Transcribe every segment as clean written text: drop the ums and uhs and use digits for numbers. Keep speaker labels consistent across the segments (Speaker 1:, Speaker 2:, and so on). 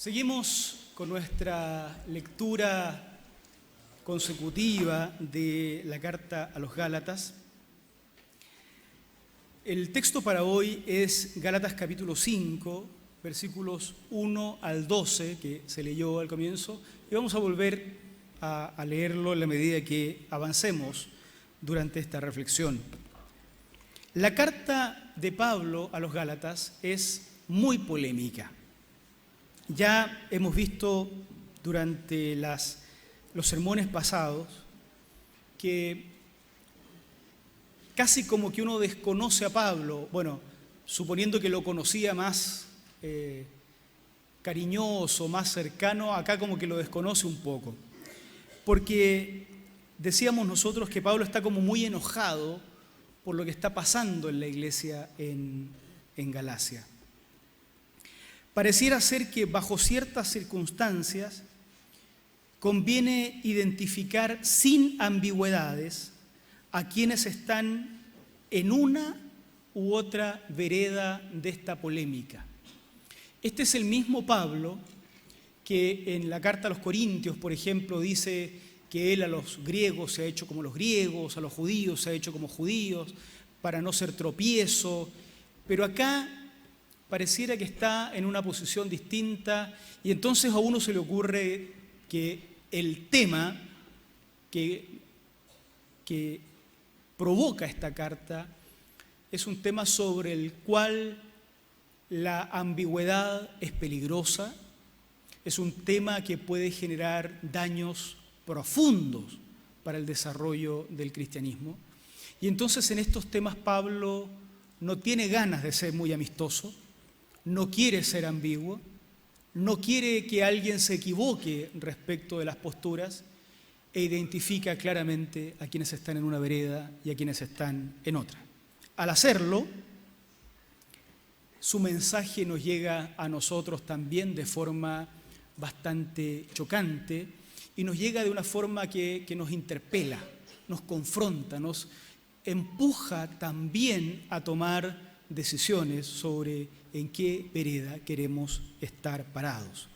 Speaker 1: Seguimos con nuestra lectura consecutiva de la carta a los Gálatas. El texto para hoy es Gálatas capítulo 5, versículos 1 al 12, que se leyó al comienzo, y vamos a volver a leerlo en la medida que avancemos durante esta reflexión. La carta de Pablo a los Gálatas es muy polémica. Ya hemos visto durante los sermones pasados que casi como que uno desconoce a Pablo, bueno, suponiendo que lo conocía más cariñoso, más cercano, acá como que lo desconoce un poco. Porque decíamos nosotros que Pablo está como muy enojado por lo que está pasando en la iglesia en Galacia. Pareciera ser que bajo ciertas circunstancias conviene identificar sin ambigüedades a quienes están en una u otra vereda de esta polémica. Este es el mismo Pablo que en la carta a los Corintios, por ejemplo, dice que él a los griegos se ha hecho como los griegos, a los judíos se ha hecho como judíos, para no ser tropiezo, pero acá pareciera que está en una posición distinta y entonces a uno se le ocurre que el tema que provoca esta carta es un tema sobre el cual la ambigüedad es peligrosa, es un tema que puede generar daños profundos para el desarrollo del cristianismo. Y entonces en estos temas Pablo no tiene ganas de ser muy amistoso, no quiere ser ambiguo, no quiere que alguien se equivoque respecto de las posturas e identifica claramente a quienes están en una vereda y a quienes están en otra. Al hacerlo, su mensaje nos llega a nosotros también de forma bastante chocante y nos llega de una forma que nos interpela, nos confronta, nos empuja también a tomar decisiones sobre en qué vereda queremos estar parados.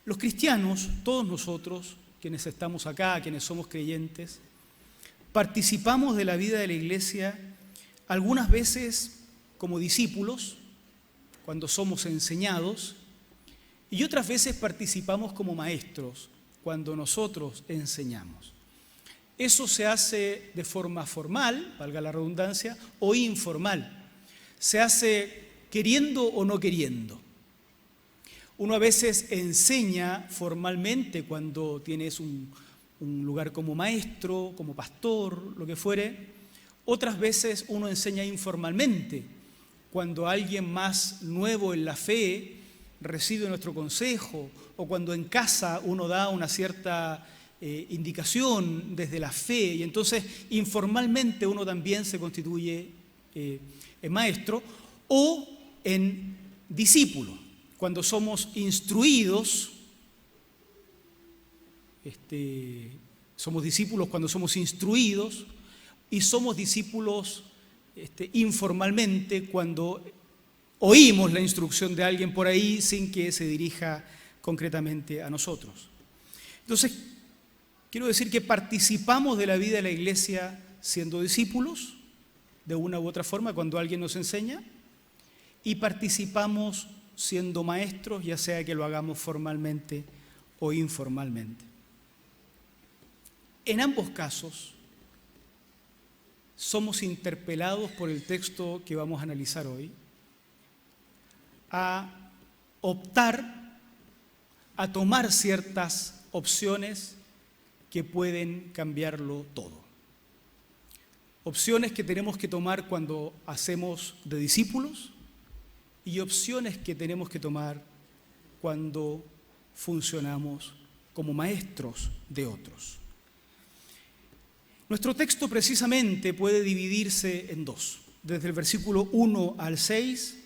Speaker 1: Los cristianos, todos nosotros, quienes estamos acá, quienes somos creyentes, participamos de la vida de la iglesia algunas veces como discípulos, cuando somos enseñados, y otras veces participamos como maestros, cuando nosotros enseñamos. Eso se hace de forma formal, valga la redundancia, o informal. Se hace queriendo o no queriendo. Uno a veces enseña formalmente cuando tienes un lugar como maestro, como pastor, lo que fuere. Otras veces uno enseña informalmente, cuando alguien más nuevo en la fe recibe nuestro consejo o cuando en casa uno da una cierta indicación desde la fe y entonces informalmente uno también se constituye en maestro o en discípulo, cuando somos instruidos, somos discípulos cuando somos instruidos y somos discípulos informalmente cuando oímos la instrucción de alguien por ahí sin que se dirija concretamente a nosotros. Entonces, quiero decir que participamos de la vida de la iglesia siendo discípulos, de una u otra forma, cuando alguien nos enseña, y participamos siendo maestros, ya sea que lo hagamos formalmente o informalmente. En ambos casos, somos interpelados por el texto que vamos a analizar hoy a optar, a tomar ciertas opciones que pueden cambiarlo todo. Opciones que tenemos que tomar cuando hacemos de discípulos y opciones que tenemos que tomar cuando funcionamos como maestros de otros. Nuestro texto precisamente puede dividirse en dos. Desde el versículo 1 al 6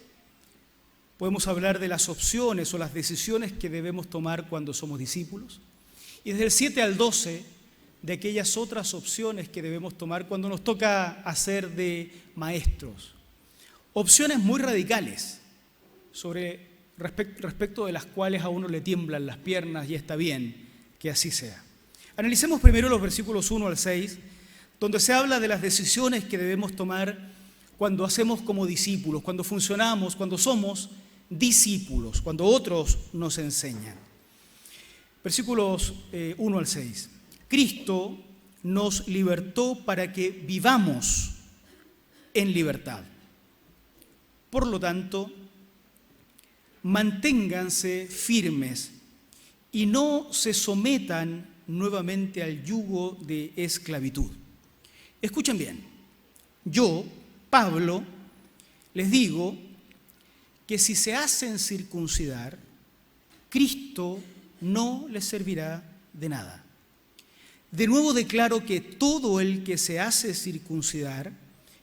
Speaker 1: podemos hablar de las opciones o las decisiones que debemos tomar cuando somos discípulos. Y desde el 7 al 12 de aquellas otras opciones que debemos tomar cuando nos toca hacer de maestros. Opciones muy radicales sobre respecto de las cuales a uno le tiemblan las piernas y está bien que así sea. Analicemos primero los versículos 1 al 6, donde se habla de las decisiones que debemos tomar cuando hacemos como discípulos, cuando funcionamos, cuando somos discípulos, cuando otros nos enseñan. Versículos 1 al 6. Cristo nos libertó para que vivamos en libertad. Por lo tanto, manténganse firmes y no se sometan nuevamente al yugo de esclavitud. Escuchen bien, yo, Pablo, les digo que si se hacen circuncidar, Cristo no les servirá de nada. De nuevo declaro que todo el que se hace circuncidar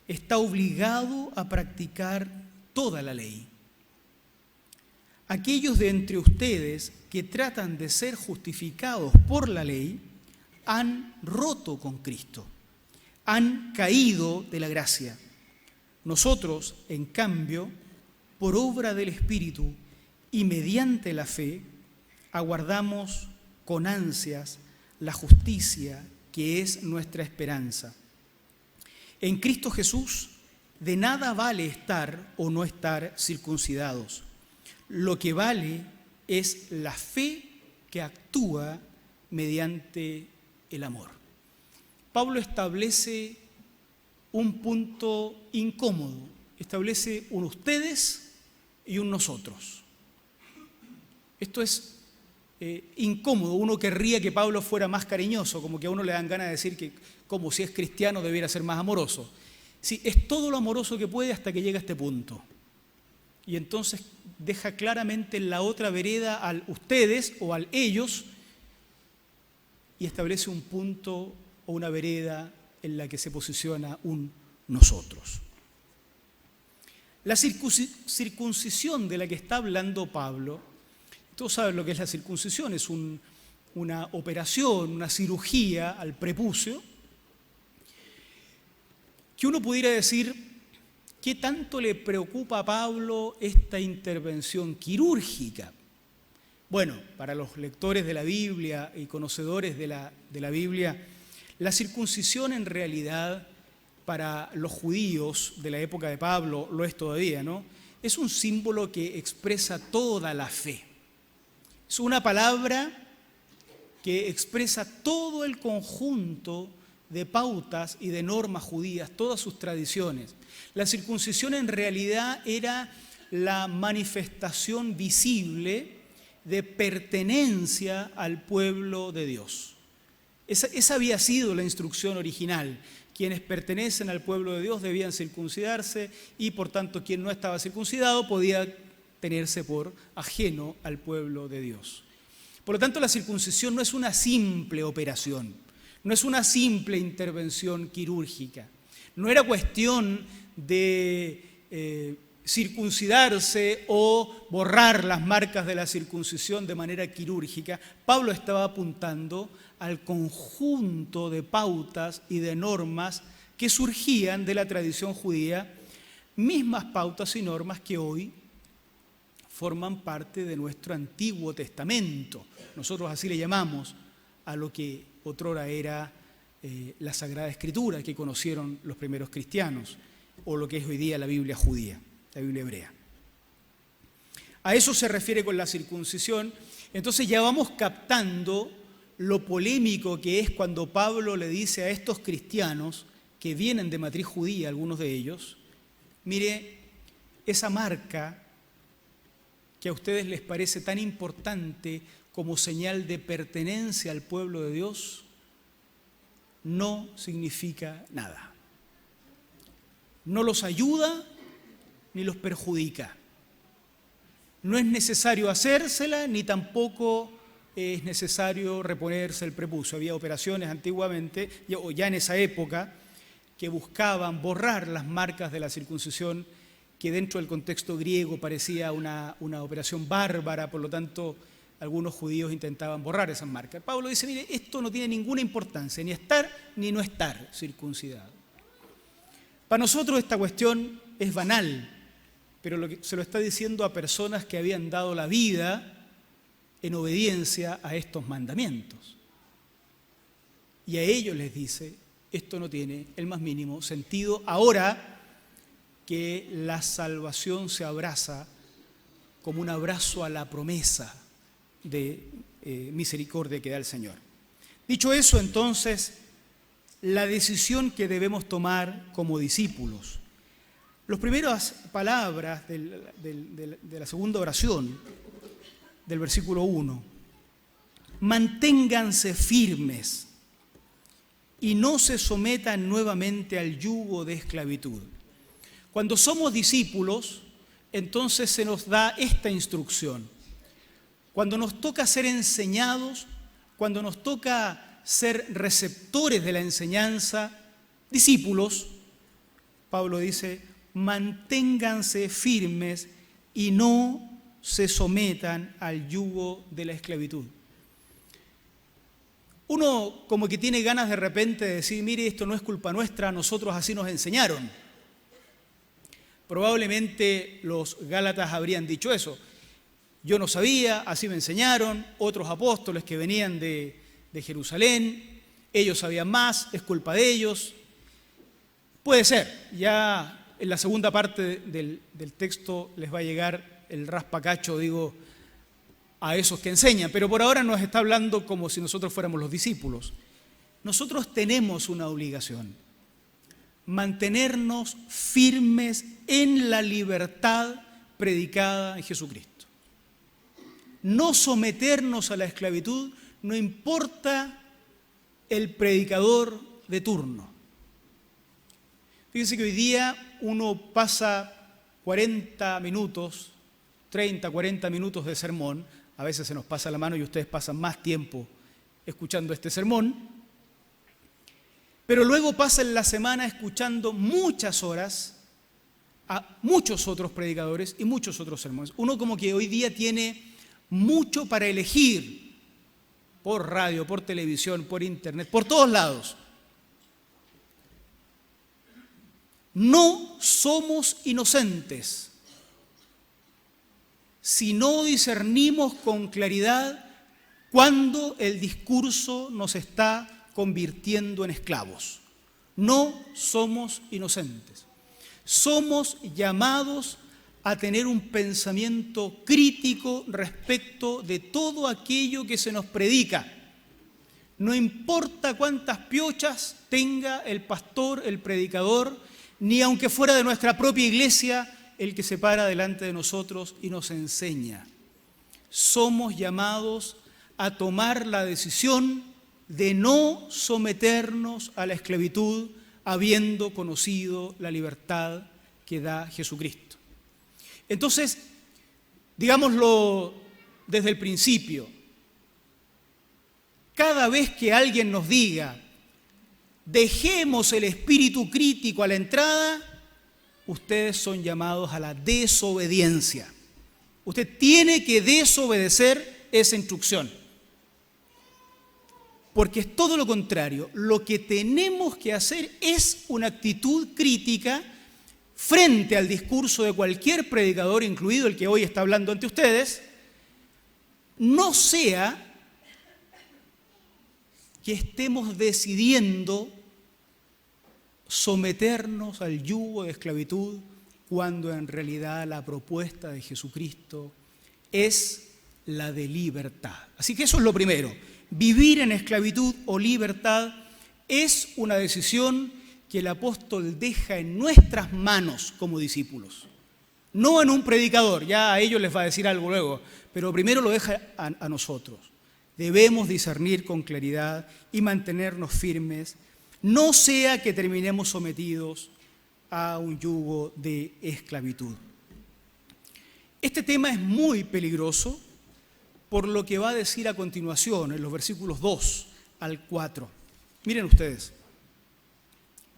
Speaker 1: está obligado a practicar toda la ley. Aquellos de entre ustedes que tratan de ser justificados por la ley han roto con Cristo, han caído de la gracia. Nosotros, en cambio, por obra del Espíritu y mediante la fe, aguardamos con ansias la justicia que es nuestra esperanza. En Cristo Jesús, de nada vale estar o no estar circuncidados. Lo que vale es la fe que actúa mediante el amor. Pablo establece un punto incómodo, establece un ustedes y un nosotros. Esto es incómodo. Uno querría que Pablo fuera más cariñoso, como que a uno le dan ganas de decir que como si es cristiano debiera ser más amoroso. Sí, es todo lo amoroso que puede hasta que llega a este punto. Y entonces deja claramente en la otra vereda al ustedes o al ellos y establece un punto o una vereda en la que se posiciona un nosotros. La circuncisión de la que está hablando Pablo, todos saben lo que es la circuncisión, es una operación, una cirugía al prepucio, que uno pudiera decir, ¿qué tanto le preocupa a Pablo esta intervención quirúrgica? Bueno, para los lectores de la Biblia y conocedores de la Biblia, la circuncisión en realidad para los judíos de la época de Pablo, lo es todavía, ¿no? Es un símbolo que expresa toda la fe. Es una palabra que expresa todo el conjunto de pautas y de normas judías, todas sus tradiciones. La circuncisión en realidad era la manifestación visible de pertenencia al pueblo de Dios. Esa había sido la instrucción original. Quienes pertenecen al pueblo de Dios debían circuncidarse y por tanto quien no estaba circuncidado podía tenerse por ajeno al pueblo de Dios. Por lo tanto, la circuncisión no es una simple operación, no es una simple intervención quirúrgica. No era cuestión de circuncidarse o borrar las marcas de la circuncisión de manera quirúrgica. Pablo estaba apuntando al conjunto de pautas y de normas que surgían de la tradición judía, mismas pautas y normas que hoy forman parte de nuestro Antiguo Testamento. Nosotros así le llamamos a lo que otrora era la Sagrada Escritura que conocieron los primeros cristianos, o lo que es hoy día la Biblia judía, la Biblia hebrea. A eso se refiere con la circuncisión. Entonces ya vamos captando lo polémico que es cuando Pablo le dice a estos cristianos que vienen de matriz judía, algunos de ellos, mire, esa marca que a ustedes les parece tan importante como señal de pertenencia al pueblo de Dios, no significa nada. No los ayuda ni los perjudica. No es necesario hacérsela ni tampoco es necesario reponerse el prepucio. Había operaciones antiguamente, o ya en esa época, que buscaban borrar las marcas de la circuncisión, que dentro del contexto griego parecía una operación bárbara, por lo tanto algunos judíos intentaban borrar esas marcas. Pablo dice, mire, esto no tiene ninguna importancia, ni estar ni no estar circuncidado. Para nosotros esta cuestión es banal, pero se lo está diciendo a personas que habían dado la vida en obediencia a estos mandamientos. Y a ellos les dice, esto no tiene el más mínimo sentido ahora que la salvación se abraza como un abrazo a la promesa de misericordia que da el Señor. Dicho eso, entonces, la decisión que debemos tomar como discípulos. Las primeras palabras de la segunda oración, del versículo 1, manténganse firmes y no se sometan nuevamente al yugo de esclavitud. Cuando somos discípulos, entonces se nos da esta instrucción. Cuando nos toca ser enseñados, cuando nos toca ser receptores de la enseñanza, discípulos, Pablo dice, manténganse firmes y no se sometan al yugo de la esclavitud. Uno como que tiene ganas de repente de decir, mire, esto no es culpa nuestra, nosotros así nos enseñaron. Probablemente los gálatas habrían dicho eso. Yo no sabía, así me enseñaron, otros apóstoles que venían de Jerusalén, ellos sabían más, es culpa de ellos. Puede ser, ya en la segunda parte del texto les va a llegar el raspacacho, digo, a esos que enseñan, pero por ahora nos está hablando como si nosotros fuéramos los discípulos. Nosotros tenemos una obligación, mantenernos firmes en la libertad predicada en Jesucristo. No someternos a la esclavitud, no importa el predicador de turno. Fíjense que hoy día uno pasa 40 minutos, 30, 40 minutos de sermón, a veces se nos pasa la mano y ustedes pasan más tiempo escuchando este sermón, pero luego pasan la semana escuchando muchas horas a muchos otros predicadores y muchos otros sermones. Uno como que hoy día tiene mucho para elegir por radio, por televisión, por internet, por todos lados. No somos inocentes si no discernimos con claridad cuándo el discurso nos está convirtiendo en esclavos. No somos inocentes. Somos llamados a tener un pensamiento crítico respecto de todo aquello que se nos predica. No importa cuántas piochas tenga el pastor, el predicador, ni aunque fuera de nuestra propia iglesia, el que se para delante de nosotros y nos enseña. Somos llamados a tomar la decisión de no someternos a la esclavitud, habiendo conocido la libertad que da Jesucristo. Entonces, digámoslo desde el principio, cada vez que alguien nos diga, dejemos el espíritu crítico a la entrada, ustedes son llamados a la desobediencia. Usted tiene que desobedecer esa instrucción. Porque es todo lo contrario. Lo que tenemos que hacer es una actitud crítica frente al discurso de cualquier predicador, incluido el que hoy está hablando ante ustedes, no sea que estemos decidiendo someternos al yugo de esclavitud cuando en realidad la propuesta de Jesucristo es la de libertad. Así que eso es lo primero. Vivir en esclavitud o libertad es una decisión que el apóstol deja en nuestras manos como discípulos. No en un predicador, ya a ellos les va a decir algo luego, pero primero lo deja a nosotros. Debemos discernir con claridad y mantenernos firmes, no sea que terminemos sometidos a un yugo de esclavitud. Este tema es muy peligroso por lo que va a decir a continuación en los versículos 2 al 4. Miren ustedes,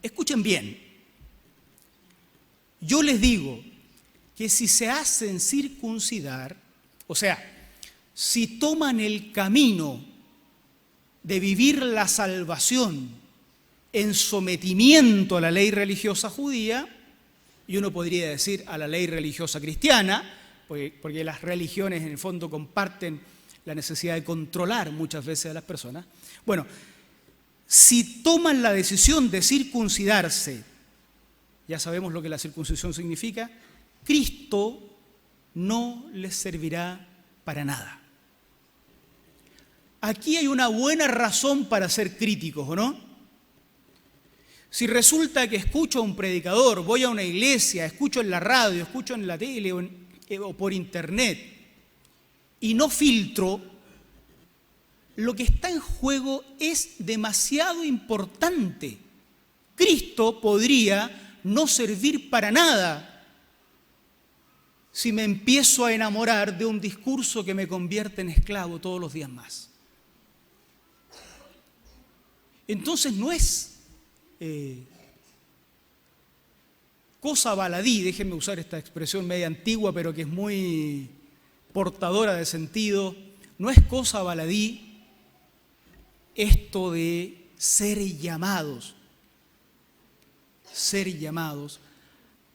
Speaker 1: escuchen bien. Yo les digo que si se hacen circuncidar, o sea, si toman el camino de vivir la salvación en sometimiento a la ley religiosa judía, y uno podría decir a la ley religiosa cristiana, porque las religiones en el fondo comparten la necesidad de controlar muchas veces a las personas. Bueno, si toman la decisión de circuncidarse, ya sabemos lo que la circuncisión significa, Cristo no les servirá para nada. Aquí hay una buena razón para ser críticos, ¿o no? Si resulta que escucho a un predicador, voy a una iglesia, escucho en la radio, escucho en la tele o por internet y no filtro, lo que está en juego es demasiado importante. Cristo podría no servir para nada si me empiezo a enamorar de un discurso que me convierte en esclavo todos los días más. Entonces no es cosa baladí, déjenme usar esta expresión media antigua, pero que es muy portadora de sentido, no es cosa baladí esto de ser llamados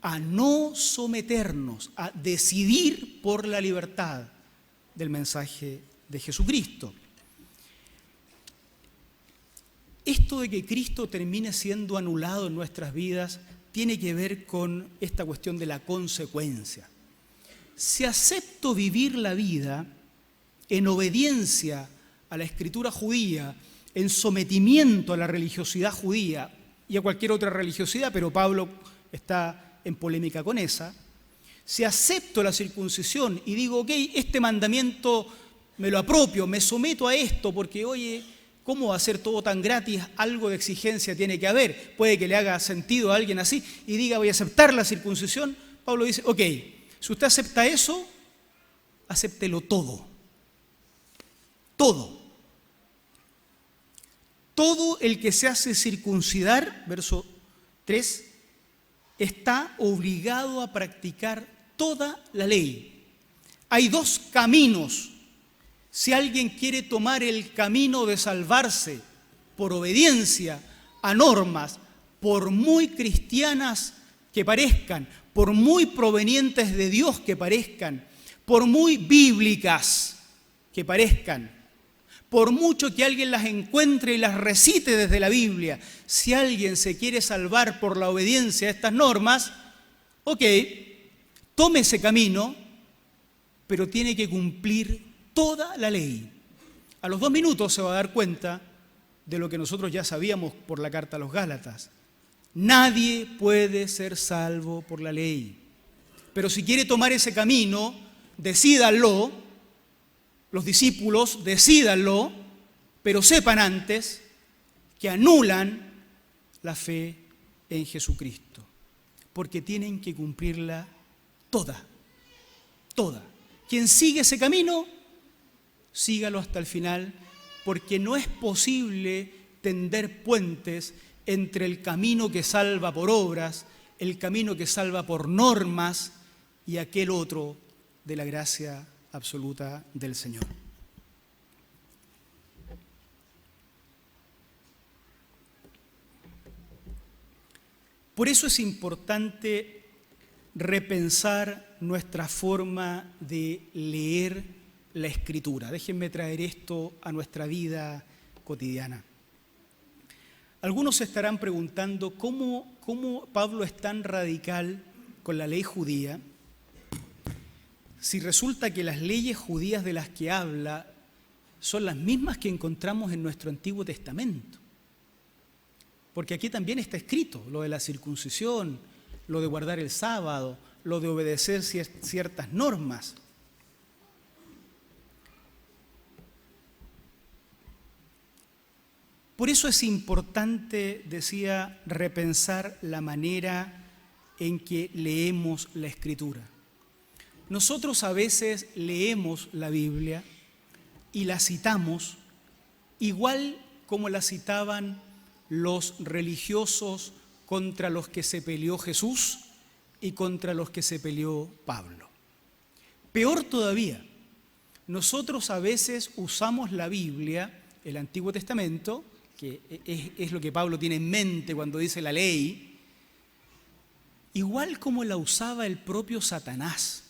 Speaker 1: a no someternos, a decidir por la libertad del mensaje de Jesucristo. Esto de que Cristo termine siendo anulado en nuestras vidas tiene que ver con esta cuestión de la consecuencia. Si acepto vivir la vida en obediencia a la escritura judía, en sometimiento a la religiosidad judía y a cualquier otra religiosidad, pero Pablo está en polémica con esa, si acepto la circuncisión y digo, ok, este mandamiento me lo apropio, me someto a esto porque, oye, ¿cómo va a ser todo tan gratis? Algo de exigencia tiene que haber. Puede que le haga sentido a alguien así y diga, voy a aceptar la circuncisión. Pablo dice, ok, si usted acepta eso, acéptelo todo. Todo. Todo el que se hace circuncidar, verso 3, está obligado a practicar toda la ley. Hay dos caminos. Si alguien quiere tomar el camino de salvarse por obediencia a normas, por muy cristianas que parezcan, por muy provenientes de Dios que parezcan, por muy bíblicas que parezcan, por mucho que alguien las encuentre y las recite desde la Biblia, si alguien se quiere salvar por la obediencia a estas normas, ok, tome ese camino, pero tiene que cumplir toda la ley. A los 2 minutos se va a dar cuenta de lo que nosotros ya sabíamos por la carta a los Gálatas. Nadie puede ser salvo por la ley. Pero si quiere tomar ese camino, decídanlo, los discípulos decídanlo, pero sepan antes que anulan la fe en Jesucristo, porque tienen que cumplirla toda, toda. Quien sigue ese camino, sígalo hasta el final, porque no es posible tender puentes entre el camino que salva por obras, el camino que salva por normas y aquel otro de la gracia absoluta del Señor. Por eso es importante repensar nuestra forma de leer la Escritura. Déjenme traer esto a nuestra vida cotidiana. Algunos se estarán preguntando cómo Pablo es tan radical con la ley judía, si resulta que las leyes judías de las que habla son las mismas que encontramos en nuestro Antiguo Testamento. Porque aquí también está escrito lo de la circuncisión, lo de guardar el sábado, lo de obedecer ciertas normas. Por eso es importante, decía, repensar la manera en que leemos la Escritura. Nosotros a veces leemos la Biblia y la citamos igual como la citaban los religiosos contra los que se peleó Jesús y contra los que se peleó Pablo. Peor todavía, nosotros a veces usamos la Biblia, el Antiguo Testamento, que es lo que Pablo tiene en mente cuando dice la ley, igual como la usaba el propio Satanás.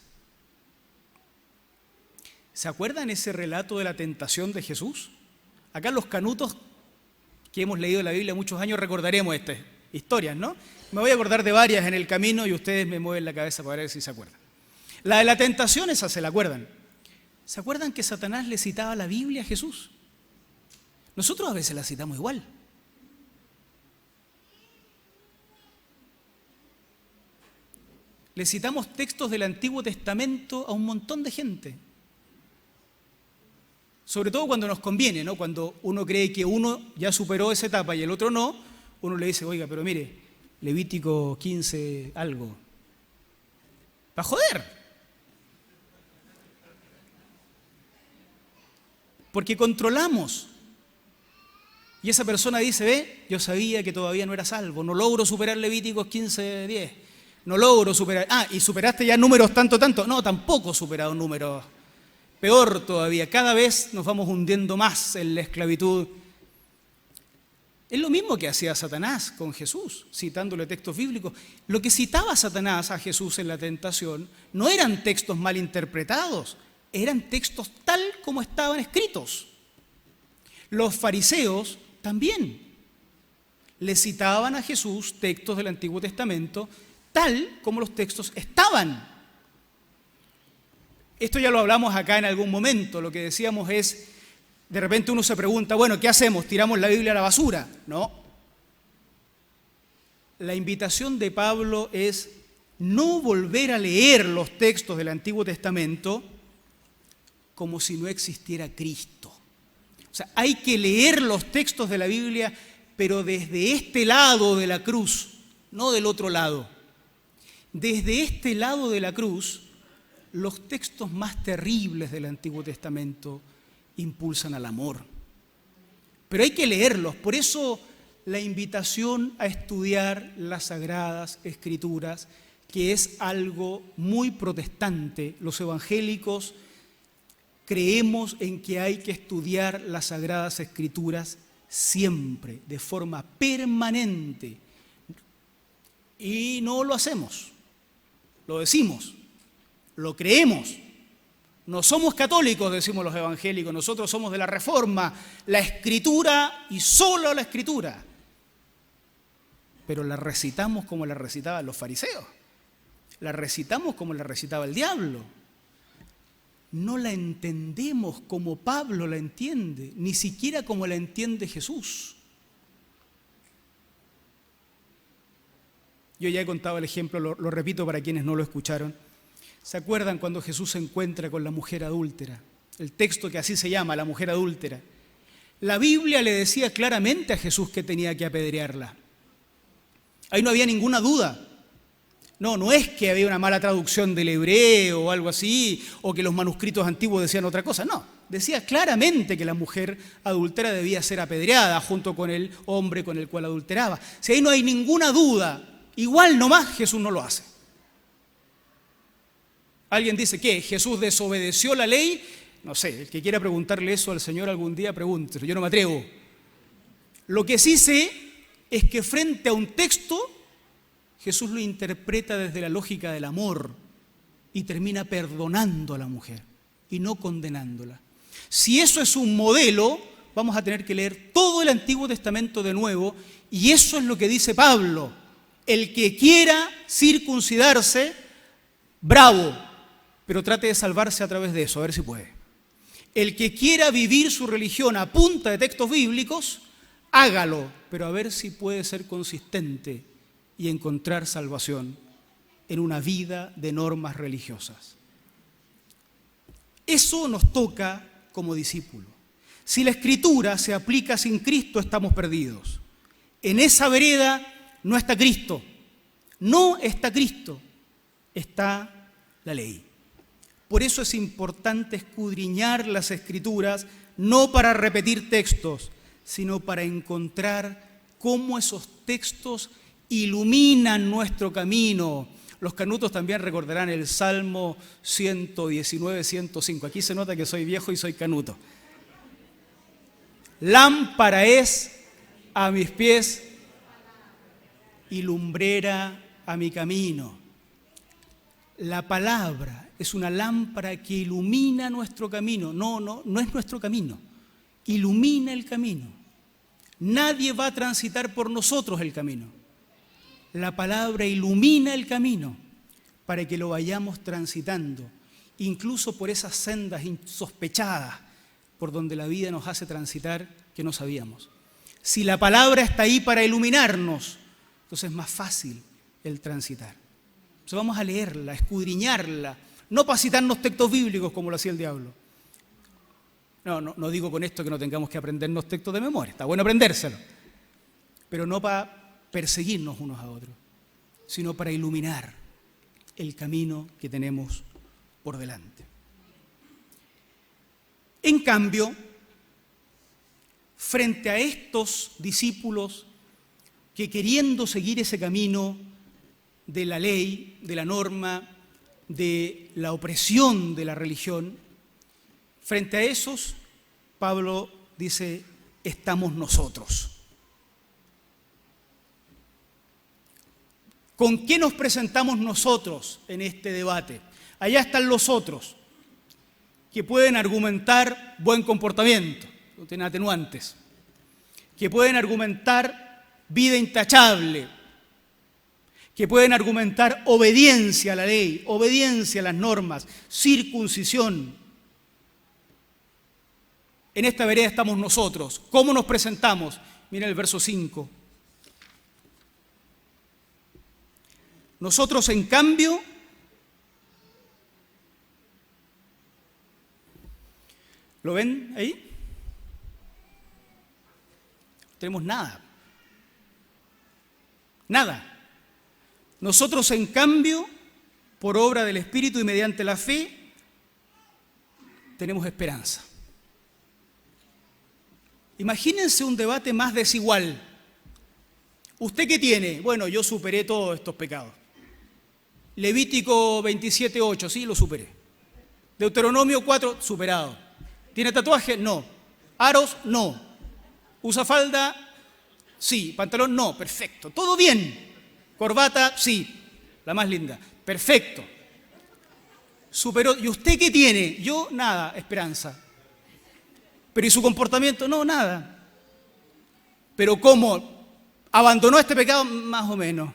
Speaker 1: ¿Se acuerdan ese relato de la tentación de Jesús? Acá los canutos que hemos leído la Biblia muchos años recordaremos estas historias, ¿no? Me voy a acordar de varias en el camino y ustedes me mueven la cabeza para ver si se acuerdan. La de la tentación, esa se la acuerdan. ¿Se acuerdan que Satanás le citaba la Biblia a Jesús? Nosotros a veces la citamos igual. Le citamos textos del Antiguo Testamento a un montón de gente. Sobre todo cuando nos conviene, ¿no? Cuando uno cree que uno ya superó esa etapa y el otro no, uno le dice, oiga, pero mire, Levítico 15 algo. ¡Para joder! Porque controlamos. Y esa persona dice, ve, yo sabía que todavía no era salvo, no logro superar Levíticos 15:10. No logro superar. ¿Y superaste ya números tanto? No, tampoco he superado números. Peor todavía, cada vez nos vamos hundiendo más en la esclavitud. Es lo mismo que hacía Satanás con Jesús, citándole textos bíblicos. Lo que citaba Satanás a Jesús en la tentación no eran textos mal interpretados, eran textos tal como estaban escritos. Los fariseos también le citaban a Jesús textos del Antiguo Testamento tal como los textos estaban. Esto ya lo hablamos acá en algún momento. Lo que decíamos es, de repente uno se pregunta, bueno, ¿qué hacemos? ¿Tiramos la Biblia a la basura? No. La invitación de Pablo es no volver a leer los textos del Antiguo Testamento como si no existiera Cristo. O sea, hay que leer los textos de la Biblia, pero desde este lado de la cruz, no del otro lado. Desde este lado de la cruz, los textos más terribles del Antiguo Testamento impulsan al amor. Pero hay que leerlos, por eso la invitación a estudiar las Sagradas Escrituras, que es algo muy protestante. Los evangélicos creemos en que hay que estudiar las Sagradas Escrituras siempre, de forma permanente. Y no lo hacemos, lo decimos. Lo creemos. No somos católicos, decimos los evangélicos, nosotros somos de la Reforma, la Escritura y solo la Escritura. Pero la recitamos como la recitaban los fariseos, la recitamos como la recitaba el diablo. No la entendemos como Pablo la entiende, ni siquiera como la entiende Jesús. Yo ya he contado el ejemplo, lo repito para quienes no lo escucharon. ¿Se acuerdan cuando Jesús se encuentra con la mujer adúltera? El texto que así se llama, la mujer adúltera. La Biblia le decía claramente a Jesús que tenía que apedrearla. Ahí no había ninguna duda. No es que había una mala traducción del hebreo o algo así, o que los manuscritos antiguos decían otra cosa. No, decía claramente que la mujer adúltera debía ser apedreada junto con el hombre con el cual adulteraba. Si ahí no hay ninguna duda, igual nomás Jesús no lo hace. Alguien dice, ¿qué? ¿Jesús desobedeció la ley? No sé, el que quiera preguntarle eso al Señor algún día, pregúntelo, yo no me atrevo. Lo que sí sé es que frente a un texto, Jesús lo interpreta desde la lógica del amor y termina perdonando a la mujer y no condenándola. Si eso es un modelo, vamos a tener que leer todo el Antiguo Testamento de nuevo, y eso es lo que dice Pablo. El que quiera circuncidarse, bravo, pero trate de salvarse a través de eso, a ver si puede. El que quiera vivir su religión a punta de textos bíblicos, hágalo, pero a ver si puede ser consistente y encontrar salvación en una vida de normas religiosas. Eso nos toca como discípulos. Si la Escritura se aplica sin Cristo, estamos perdidos. En esa vereda no está Cristo, no está Cristo, está la ley. Por eso es importante escudriñar las Escrituras, no para repetir textos, sino para encontrar cómo esos textos iluminan nuestro camino. Los canutos también recordarán el Salmo 119, 105. Aquí se nota que soy viejo y soy canuto. Lámpara es a mis pies y lumbrera a mi camino. La palabra es una lámpara que ilumina nuestro camino. No es nuestro camino. Ilumina el camino. Nadie va a transitar por nosotros el camino. La palabra ilumina el camino para que lo vayamos transitando, incluso por esas sendas insospechadas por donde la vida nos hace transitar que no sabíamos. Si la palabra está ahí para iluminarnos, entonces es más fácil el transitar. Entonces vamos a leerla, a escudriñarla, no para citarnos textos bíblicos como lo hacía el diablo. No digo con esto que no tengamos que aprendernos textos de memoria, está bueno aprendérselo, pero no para perseguirnos unos a otros, sino para iluminar el camino que tenemos por delante. En cambio, frente a estos discípulos que queriendo seguir ese camino de la ley, de la norma, de la opresión de la religión, frente a esos, Pablo dice, estamos nosotros. ¿Con qué nos presentamos nosotros en este debate? Allá están los otros, que pueden argumentar buen comportamiento, no tienen atenuantes, que pueden argumentar vida intachable, que pueden argumentar obediencia a la ley, obediencia a las normas, circuncisión. En esta vereda estamos nosotros. ¿Cómo nos presentamos? Mira el verso 5. Nosotros, en cambio, ¿lo ven ahí? No tenemos nada. Nada. Nosotros, en cambio, por obra del Espíritu y mediante la fe, tenemos esperanza. Imagínense un debate más desigual. ¿Usted qué tiene? Bueno, yo superé todos estos pecados. Levítico 27:8, sí, lo superé. Deuteronomio 4, superado. ¿Tiene tatuaje? No. ¿Aros? No. ¿Usa falda? Sí. ¿Pantalón? No. Perfecto. Todo bien. ¿Corbata? Sí. La más linda. Perfecto. Superó. ¿Y usted qué tiene? Yo, nada. Esperanza. ¿Pero y su comportamiento? No, nada. ¿Pero cómo? ¿Abandonó este pecado? Más o menos.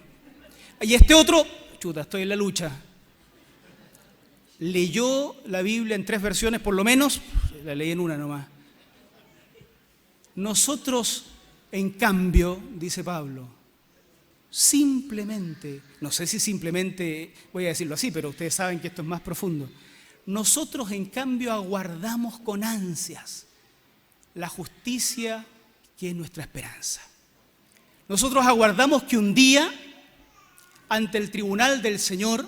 Speaker 1: Y este otro, chuta, estoy en la lucha. ¿Leyó la Biblia en 3 versiones por lo menos? La leí en una nomás. Nosotros, en cambio, dice Pablo, simplemente, no sé si simplemente voy a decirlo así, pero ustedes saben que esto es más profundo. Nosotros, en cambio, aguardamos con ansias la justicia que es nuestra esperanza. Nosotros aguardamos que un día, ante el tribunal del Señor,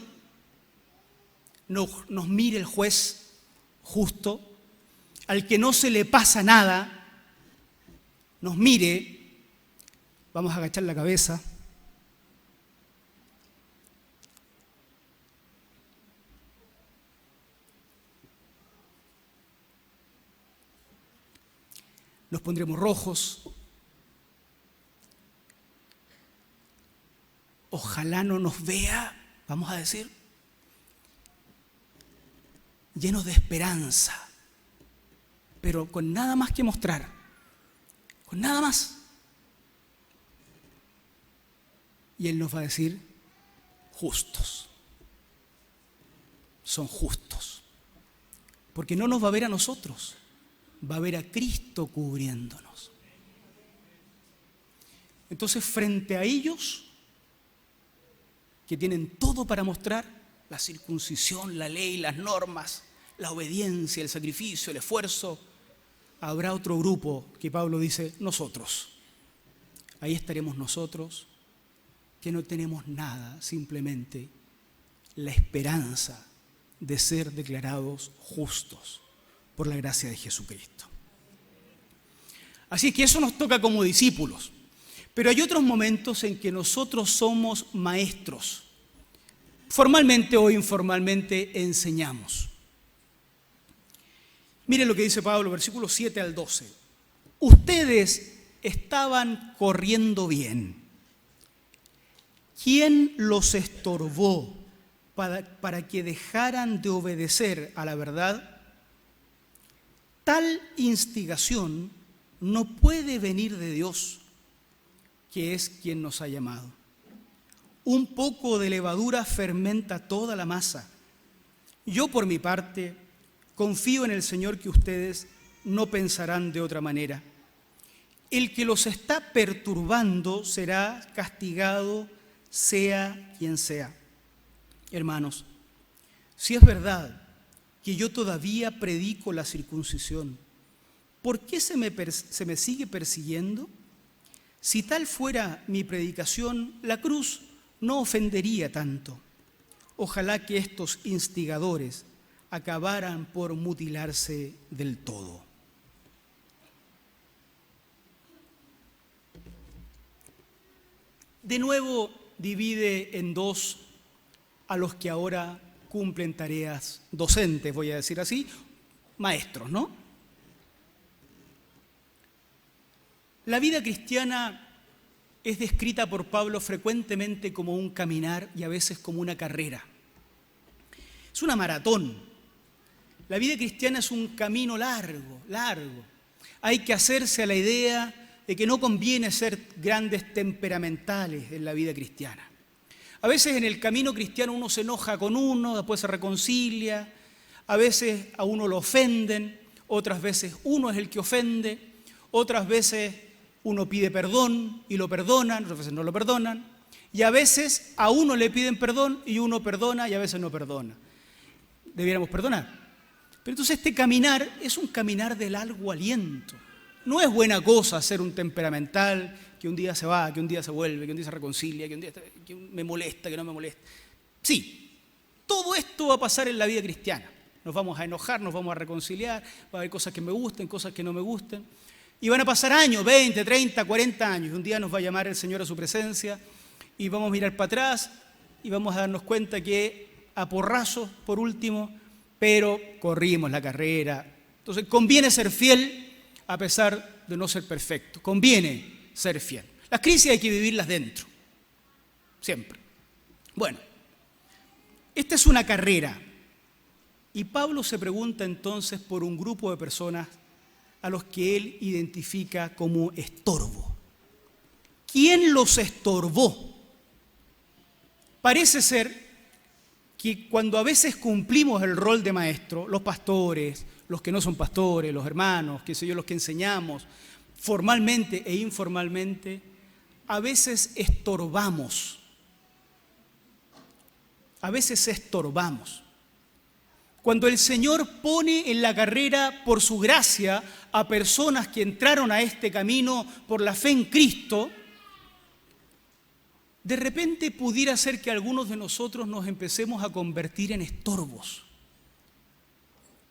Speaker 1: nos mire el juez justo, al que no se le pasa nada, nos mire, vamos a agachar la cabeza, nos pondremos rojos, ojalá no nos vea, vamos a decir, llenos de esperanza, pero con nada más que mostrar, con nada más. Y Él nos va a decir, justos, son justos, porque no nos va a ver a nosotros, va a ver a Cristo cubriéndonos. Entonces, frente a ellos, que tienen todo para mostrar, la circuncisión, la ley, las normas, la obediencia, el sacrificio, el esfuerzo, habrá otro grupo que Pablo dice, nosotros. Ahí estaremos nosotros, que no tenemos nada, simplemente la esperanza de ser declarados justos por la gracia de Jesucristo. Así que eso nos toca como discípulos. Pero hay otros momentos en que nosotros somos maestros. Formalmente o informalmente enseñamos. Miren lo que dice Pablo, versículos 7 al 12. Ustedes estaban corriendo bien. ¿quién los estorbó para que dejaran de obedecer a la verdad? Tal instigación no puede venir de Dios, que es quien nos ha llamado. Un poco de levadura fermenta toda la masa. Yo, por mi parte, confío en el Señor que ustedes no pensarán de otra manera. El que los está perturbando será castigado, sea quien sea. Hermanos, si es verdad que yo todavía predico la circuncisión, ¿por qué se me sigue persiguiendo? Si tal fuera mi predicación, la cruz no ofendería tanto. Ojalá que estos instigadores acabaran por mutilarse del todo. De nuevo divide en dos a los que ahora cumplen tareas docentes, voy a decir así, maestros, ¿no? La vida cristiana es descrita por Pablo frecuentemente como un caminar y a veces como una carrera. Es una maratón. La vida cristiana es un camino largo, largo. Hay que hacerse a la idea de que no conviene ser grandes temperamentales en la vida cristiana. A veces en el camino cristiano uno se enoja con uno, después se reconcilia, a veces a uno lo ofenden, otras veces uno es el que ofende, otras veces uno pide perdón y lo perdonan, otras veces no lo perdonan, y a veces a uno le piden perdón y uno perdona y a veces no perdona. Debiéramos perdonar. Pero entonces este caminar es un caminar de largo aliento. No es buena cosa ser un temperamental que un día se va, que un día se vuelve, que un día se reconcilia, que me molesta, que no me molesta. Sí, todo esto va a pasar en la vida cristiana. Nos vamos a enojar, nos vamos a reconciliar, va a haber cosas que me gusten, cosas que no me gusten. Y van a pasar años, 20, 30, 40 años. Un día nos va a llamar el Señor a su presencia y vamos a mirar para atrás y vamos a darnos cuenta que a porrazos, por último, pero corrimos la carrera. Entonces conviene ser fiel a pesar de no ser perfecto. Conviene ser fiel. Las crisis hay que vivirlas dentro, siempre. Bueno, esta es una carrera. Y Pablo se pregunta entonces por un grupo de personas a los que él identifica como estorbo. ¿Quién los estorbó? Parece ser que cuando a veces cumplimos el rol de maestro, los pastores, los que no son pastores, los hermanos, qué sé yo, los que enseñamos formalmente e informalmente, a veces estorbamos. A veces estorbamos. Cuando el Señor pone en la carrera por su gracia a personas que entraron a este camino por la fe en Cristo, de repente pudiera ser que algunos de nosotros nos empecemos a convertir en estorbos.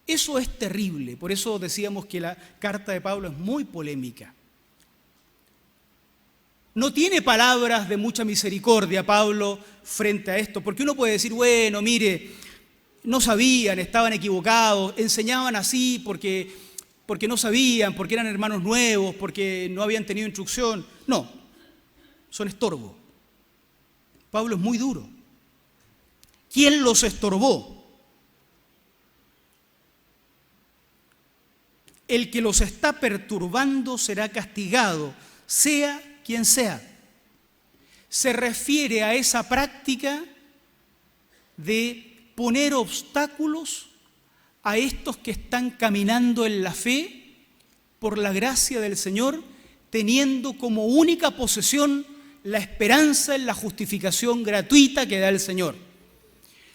Speaker 1: Eso es terrible, por eso decíamos que la carta de Pablo es muy polémica. No tiene palabras de mucha misericordia Pablo frente a esto, porque uno puede decir, bueno, mire, no sabían, estaban equivocados, enseñaban así porque no sabían, porque eran hermanos nuevos, porque no habían tenido instrucción. No, son estorbo. Pablo es muy duro. ¿Quién los estorbó? El que los está perturbando será castigado, sea quien sea. Se refiere a esa práctica de poner obstáculos a estos que están caminando en la fe por la gracia del Señor, teniendo como única posesión la esperanza en la justificación gratuita que da el Señor.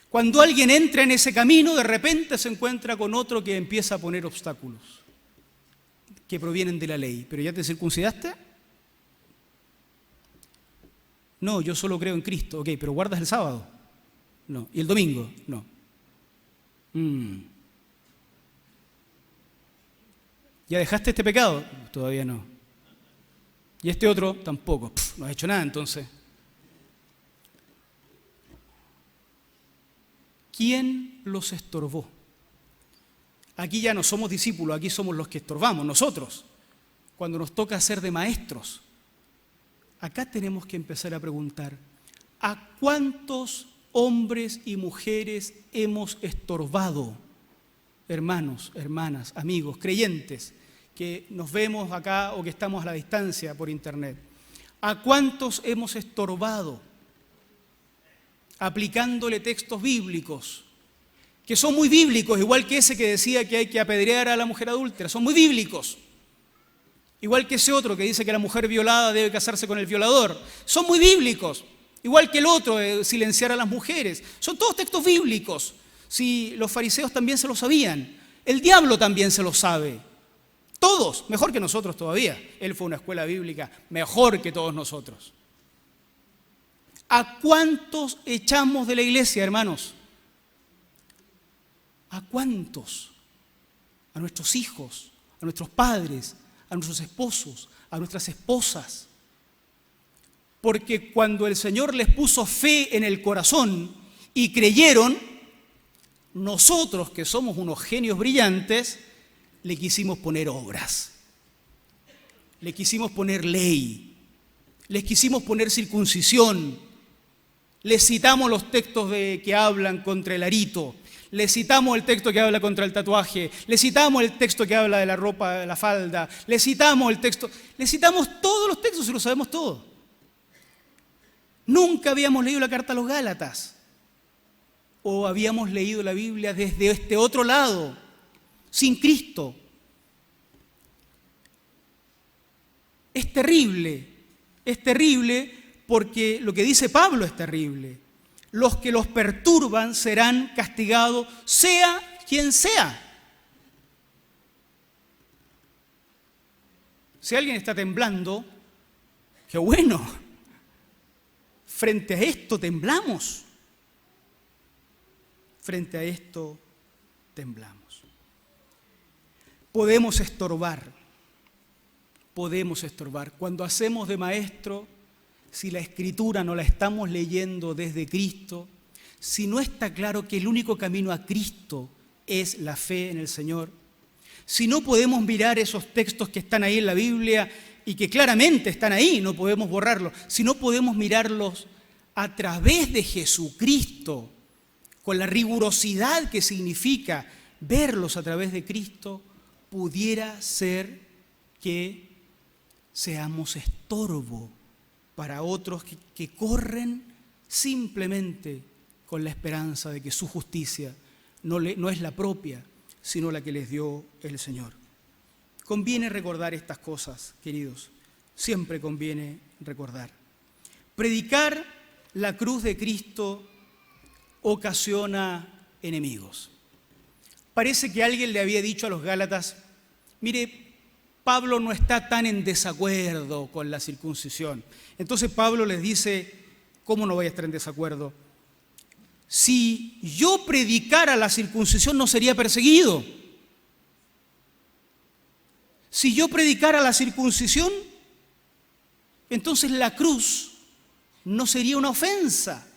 Speaker 1: Cuando alguien entra en ese camino, de repente se encuentra con otro que empieza a poner obstáculos que provienen de la ley. ¿Pero ya te circuncidaste? No, yo solo creo en Cristo. Ok, pero ¿guardas el sábado? No. ¿Y el domingo? No. ¿Ya dejaste este pecado? Todavía no. Y este otro tampoco. No has hecho nada entonces. ¿Quién los estorbó? Aquí ya no somos discípulos, aquí somos los que estorbamos, nosotros. Cuando nos toca ser de maestros, acá tenemos que empezar a preguntar, ¿A cuántos hombres y mujeres hemos estorbado? Hermanos, hermanas, amigos, creyentes, que nos vemos acá o que estamos a la distancia por internet. ¿A cuántos hemos estorbado aplicándole textos bíblicos, que son muy bíblicos, igual que ese que decía que hay que apedrear a la mujer adúltera? Son muy bíblicos. Igual que ese otro que dice que la mujer violada debe casarse con el violador. Son muy bíblicos. Igual que el otro, silenciar a las mujeres. Son todos textos bíblicos. Si los fariseos también se lo sabían, el diablo también se lo sabe. Todos, mejor que nosotros todavía. Él fue una escuela bíblica mejor que todos nosotros. ¿A cuántos echamos de la iglesia, hermanos? ¿A cuántos? A nuestros hijos, a nuestros padres, a nuestros esposos, a nuestras esposas. Porque cuando el Señor les puso fe en el corazón y creyeron, nosotros, que somos unos genios brillantes, le quisimos poner obras, le quisimos poner ley, les quisimos poner circuncisión, les citamos los textos que hablan contra el arito, les citamos el texto que habla contra el tatuaje, les citamos el texto que habla de la ropa, de la falda, les citamos todos los textos y lo sabemos todo. Nunca habíamos leído la carta a los Gálatas, o habíamos leído la Biblia desde este otro lado, sin Cristo. Es terrible porque lo que dice Pablo es terrible. Los que los perturban serán castigados, sea quien sea. Si alguien está temblando, qué bueno. Frente a esto temblamos. Frente a esto temblamos. Podemos estorbar. Cuando hacemos de maestro, si la Escritura no la estamos leyendo desde Cristo, si no está claro que el único camino a Cristo es la fe en el Señor, si no podemos mirar esos textos que están ahí en la Biblia y que claramente están ahí, no podemos borrarlos, si no podemos mirarlos a través de Jesucristo, con la rigurosidad que significa verlos a través de Cristo, pudiera ser que seamos estorbo para otros que corren simplemente con la esperanza de que su justicia no es la propia, sino la que les dio el Señor. Conviene recordar estas cosas, queridos, siempre conviene recordar. Predicar la cruz de Cristo ocasiona enemigos. Parece que alguien le había dicho a los Gálatas, mire, Pablo no está tan en desacuerdo con la circuncisión. Entonces Pablo les dice, ¿cómo no voy a estar en desacuerdo? Si yo predicara la circuncisión no sería perseguido. Si yo predicara la circuncisión, entonces la cruz no sería una ofensa.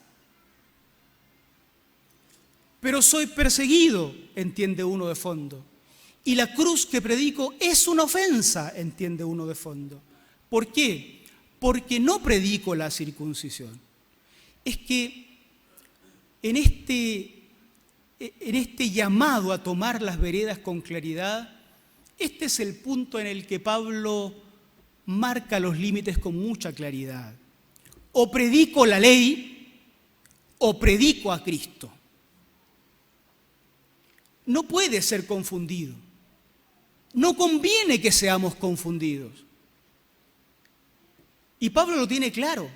Speaker 1: Pero soy perseguido, entiende uno de fondo. Y la cruz que predico es una ofensa, entiende uno de fondo. ¿Por qué? Porque no predico la circuncisión. Es que en este llamado a tomar las veredas con claridad, este es el punto en el que Pablo marca los límites con mucha claridad. O predico la ley o predico a Cristo. No puede ser confundido. No conviene que seamos confundidos. Y Pablo lo tiene claro.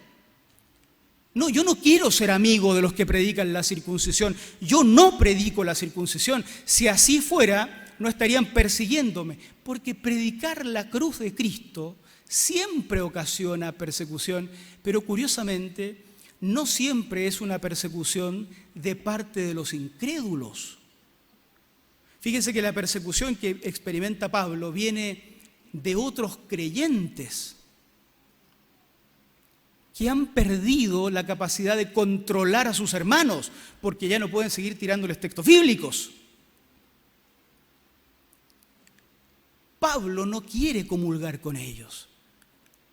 Speaker 1: No, yo no quiero ser amigo de los que predican la circuncisión. Yo no predico la circuncisión. Si así fuera, no estarían persiguiéndome. Porque predicar la cruz de Cristo siempre ocasiona persecución, pero curiosamente no siempre es una persecución de parte de los incrédulos. Fíjense que la persecución que experimenta Pablo viene de otros creyentes que han perdido la capacidad de controlar a sus hermanos porque ya no pueden seguir tirándoles textos bíblicos. Pablo no quiere comulgar con ellos.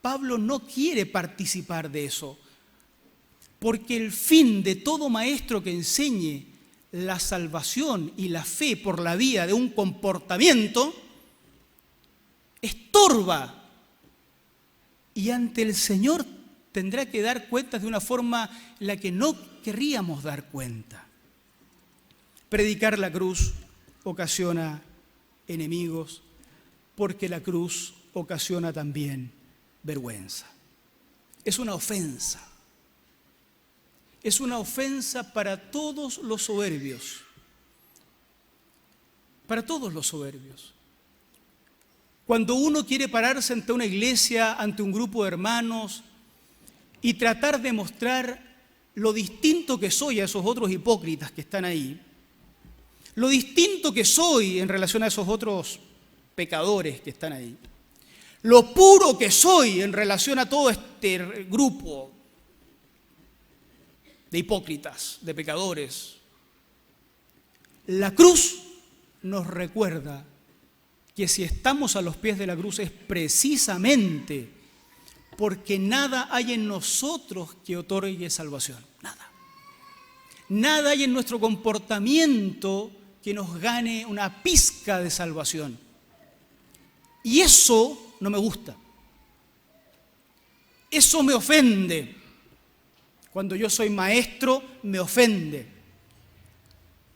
Speaker 1: Pablo no quiere participar de eso. Porque el fin de todo maestro que enseñe la salvación y la fe por la vía de un comportamiento estorba y ante el Señor tendrá que dar cuentas de una forma en la que no querríamos dar cuenta. Predicar la cruz ocasiona enemigos, porque la cruz ocasiona también vergüenza. Es una ofensa. Es una ofensa para todos los soberbios. Para todos los soberbios. Cuando uno quiere pararse ante una iglesia, ante un grupo de hermanos y tratar de mostrar lo distinto que soy a esos otros hipócritas que están ahí, lo distinto que soy en relación a esos otros pecadores que están ahí, lo puro que soy en relación a todo este grupo de hipócritas, de pecadores, la cruz nos recuerda que si estamos a los pies de la cruz es precisamente porque nada hay en nosotros que otorgue salvación. Nada. Nada hay en nuestro comportamiento que nos gane una pizca de salvación. Y eso no me gusta. Eso me ofende. Cuando yo soy maestro, me ofende.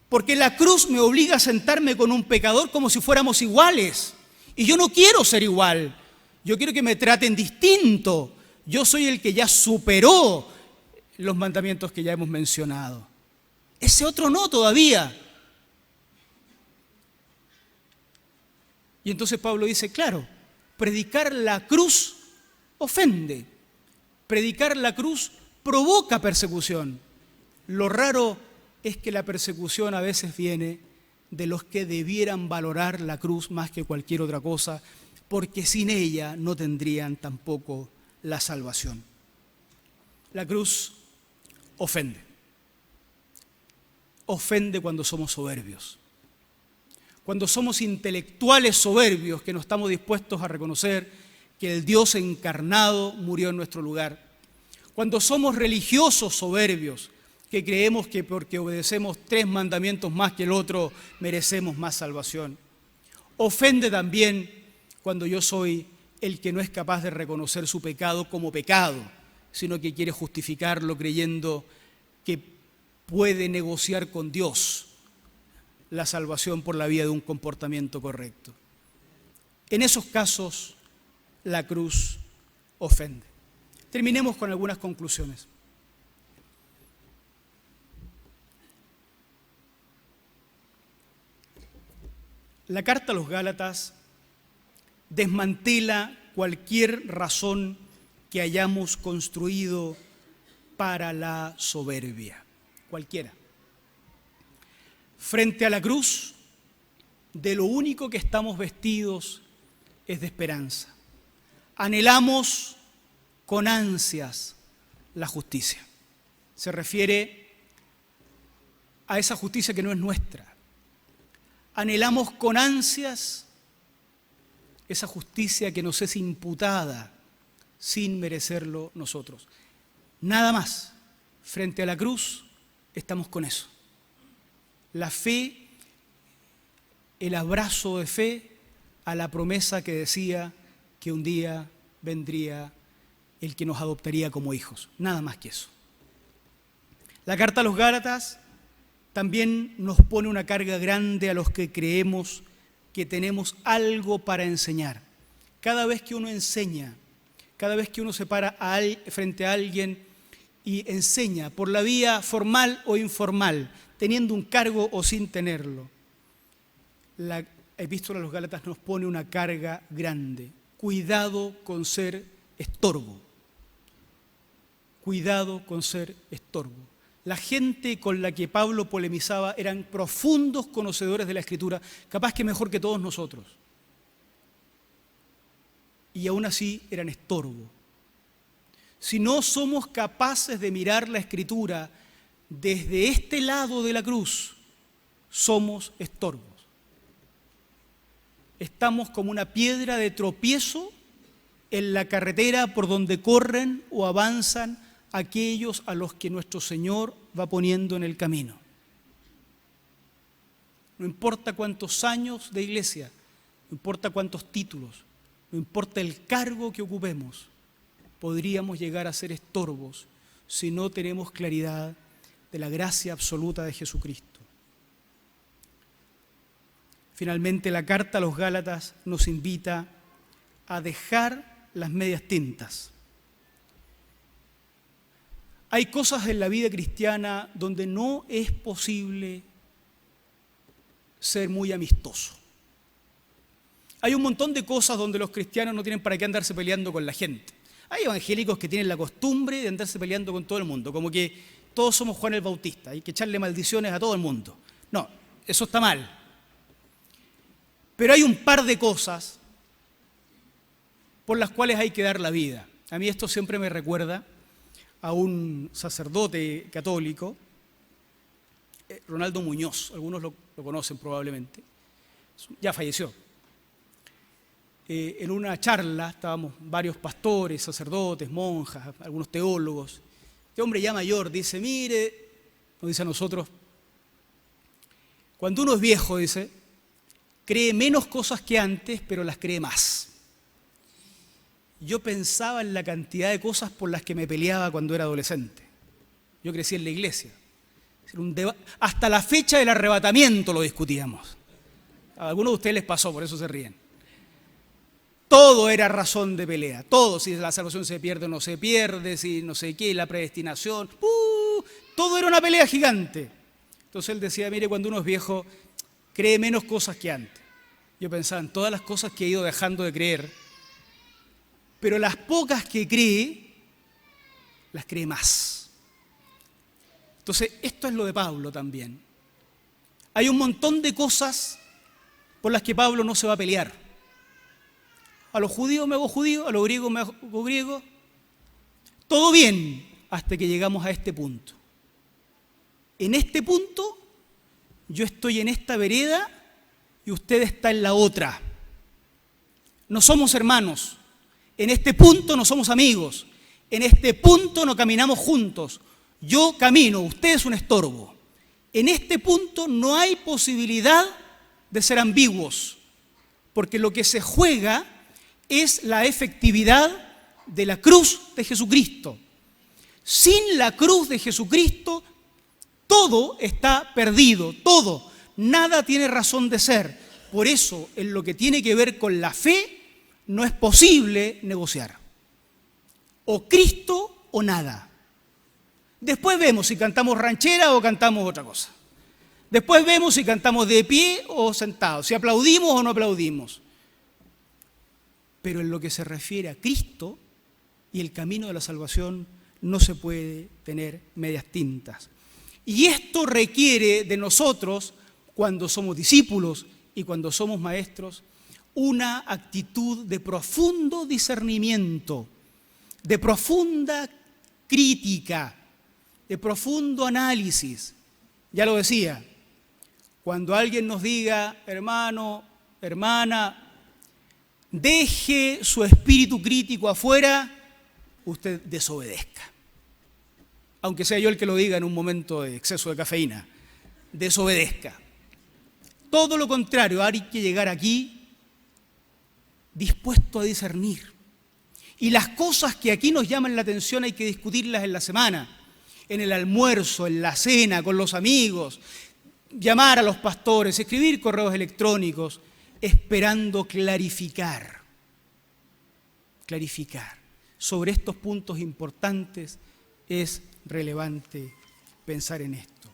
Speaker 1: Porque la cruz me obliga a sentarme con un pecador como si fuéramos iguales. Y yo no quiero ser igual. Yo quiero que me traten distinto. Yo soy el que ya superó los mandamientos que ya hemos mencionado. Ese otro no todavía. Y entonces Pablo dice, claro, predicar la cruz ofende. Predicar la cruz provoca persecución. Lo raro es que la persecución a veces viene de los que debieran valorar la cruz más que cualquier otra cosa, porque sin ella no tendrían tampoco la salvación. La cruz ofende. Ofende cuando somos soberbios. Cuando somos intelectuales soberbios que no estamos dispuestos a reconocer que el Dios encarnado murió en nuestro lugar. Cuando somos religiosos soberbios que creemos que porque obedecemos 3 mandamientos más que el otro merecemos más salvación. Ofende también cuando yo soy el que no es capaz de reconocer su pecado como pecado, sino que quiere justificarlo creyendo que puede negociar con Dios la salvación por la vía de un comportamiento correcto. En esos casos, la cruz ofende. Terminemos con algunas conclusiones. La carta a los Gálatas desmantela cualquier razón que hayamos construido para la soberbia, cualquiera. Frente a la cruz, de lo único que estamos vestidos es de esperanza. Anhelamos con ansias la justicia. Se refiere a esa justicia que no es nuestra. Anhelamos con ansias esa justicia que nos es imputada sin merecerlo nosotros. Nada más. Frente a la cruz estamos con eso. La fe, el abrazo de fe a la promesa que decía que un día vendría el que nos adoptaría como hijos. Nada más que eso. La carta a los Gálatas también nos pone una carga grande a los que creemos que tenemos algo para enseñar. Cada vez que uno enseña, cada vez que uno se para frente a alguien y enseña por la vía formal o informal, teniendo un cargo o sin tenerlo, la epístola a los Gálatas nos pone una carga grande. Cuidado con ser estorbo. Cuidado con ser estorbo. La gente con la que Pablo polemizaba eran profundos conocedores de la Escritura, capaz que mejor que todos nosotros. Y aún así eran estorbo. Si no somos capaces de mirar la Escritura desde este lado de la cruz, somos estorbos. Estamos como una piedra de tropiezo en la carretera por donde corren o avanzan aquellos a los que nuestro Señor va poniendo en el camino. No importa cuántos años de iglesia, no importa cuántos títulos, no importa el cargo que ocupemos, podríamos llegar a ser estorbos si no tenemos claridad de la gracia absoluta de Jesucristo. Finalmente, la carta a los Gálatas nos invita a dejar las medias tintas. Hay cosas en la vida cristiana donde no es posible ser muy amistoso. Hay un montón de cosas donde los cristianos no tienen para qué andarse peleando con la gente. Hay evangélicos que tienen la costumbre de andarse peleando con todo el mundo, como que todos somos Juan el Bautista, hay que echarle maldiciones a todo el mundo. No, eso está mal. Pero hay un par de cosas por las cuales hay que dar la vida. A mí esto siempre me recuerda a un sacerdote católico, Ronaldo Muñoz, algunos lo conocen probablemente, ya falleció. En una charla estábamos varios pastores, sacerdotes, monjas, algunos teólogos. Este hombre ya mayor dice, mire, nos dice a nosotros, cuando uno es viejo, dice, cree menos cosas que antes, pero las cree más. Yo pensaba en la cantidad de cosas por las que me peleaba cuando era adolescente. Yo crecí en la iglesia. Hasta la fecha del arrebatamiento lo discutíamos. A algunos de ustedes les pasó, por eso se ríen. Todo era razón de pelea, todo, si la salvación se pierde o no se pierde, si no sé qué, la predestinación, todo era una pelea gigante. Entonces él decía, mire, cuando uno es viejo, cree menos cosas que antes. Yo pensaba en todas las cosas que he ido dejando de creer, pero las pocas que cree, las cree más. Entonces, esto es lo de Pablo también. Hay un montón de cosas por las que Pablo no se va a pelear. A los judíos me hago judío, a los griegos me hago griego. Todo bien hasta que llegamos a este punto. En este punto, yo estoy en esta vereda y usted está en la otra. No somos hermanos. En este punto no somos amigos. En este punto no caminamos juntos. Yo camino, usted es un estorbo. En este punto no hay posibilidad de ser ambiguos, porque lo que se juega es la efectividad de la cruz de Jesucristo. Sin la cruz de Jesucristo, todo está perdido, todo. Nada tiene razón de ser. Por eso, en lo que tiene que ver con la fe, no es posible negociar. O Cristo o nada. Después vemos si cantamos ranchera o cantamos otra cosa. Después vemos si cantamos de pie o sentados, si aplaudimos o no aplaudimos. Pero en lo que se refiere a Cristo y el camino de la salvación, no se puede tener medias tintas. Y esto requiere de nosotros, cuando somos discípulos y cuando somos maestros, una actitud de profundo discernimiento, de profunda crítica, de profundo análisis. Ya lo decía, cuando alguien nos diga, hermano, hermana, deje su espíritu crítico afuera, usted desobedezca. Aunque sea yo el que lo diga en un momento de exceso de cafeína, desobedezca. Todo lo contrario, hay que llegar aquí dispuesto a discernir. Y las cosas que aquí nos llaman la atención hay que discutirlas en la semana, en el almuerzo, en la cena, con los amigos, llamar a los pastores, escribir correos electrónicos, esperando clarificar. Sobre estos puntos importantes es relevante pensar en esto.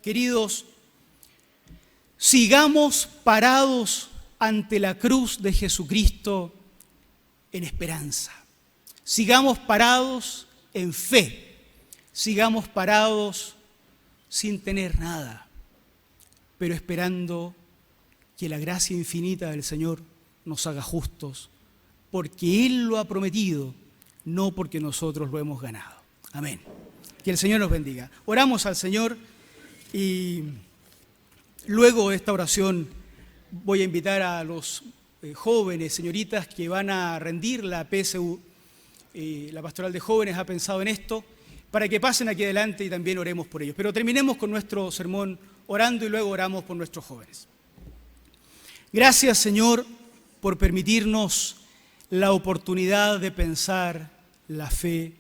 Speaker 1: Queridos, sigamos parados ante la cruz de Jesucristo en esperanza. Sigamos parados en fe. Sigamos parados sin tener nada, pero esperando que la gracia infinita del Señor nos haga justos, porque Él lo ha prometido, no porque nosotros lo hemos ganado. Amén. Que el Señor nos bendiga. Oramos al Señor y luego de esta oración voy a invitar a los jóvenes, señoritas que van a rendir la PSU. La Pastoral de Jóvenes ha pensado en esto. para que pasen aquí adelante y también oremos por ellos. Pero terminemos con nuestro sermón orando y luego oramos por nuestros jóvenes. Gracias, Señor, por permitirnos la oportunidad de pensar la fe,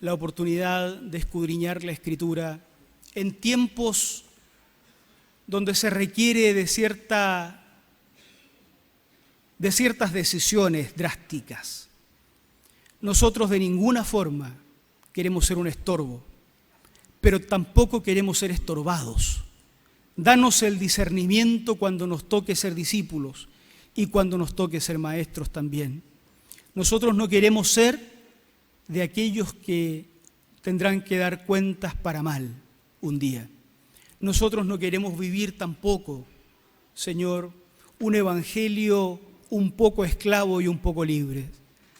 Speaker 1: la oportunidad de escudriñar la Escritura en tiempos donde se requiere de ciertas decisiones drásticas. Nosotros de ninguna forma queremos ser un estorbo, pero tampoco queremos ser estorbados. Danos el discernimiento cuando nos toque ser discípulos y cuando nos toque ser maestros también. Nosotros no queremos ser de aquellos que tendrán que dar cuentas para mal un día. Nosotros no queremos vivir tampoco, Señor, un evangelio un poco esclavo y un poco libre.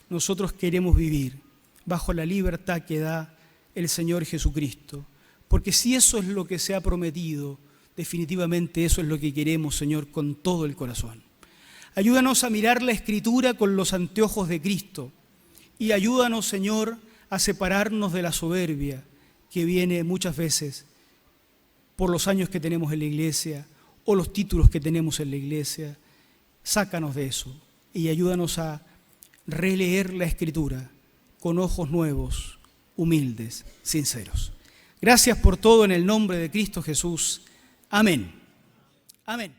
Speaker 1: Nosotros queremos vivir bajo la libertad que da el Señor Jesucristo, porque si eso es lo que se ha prometido, definitivamente eso es lo que queremos, Señor, con todo el corazón. Ayúdanos a mirar la Escritura con los anteojos de Cristo y ayúdanos, Señor, a separarnos de la soberbia que viene muchas veces por los años que tenemos en la iglesia o los títulos que tenemos en la iglesia. Sácanos de eso y ayúdanos a releer la Escritura con ojos nuevos, humildes, sinceros. Gracias por todo en el nombre de Cristo Jesús. Amén. Amén.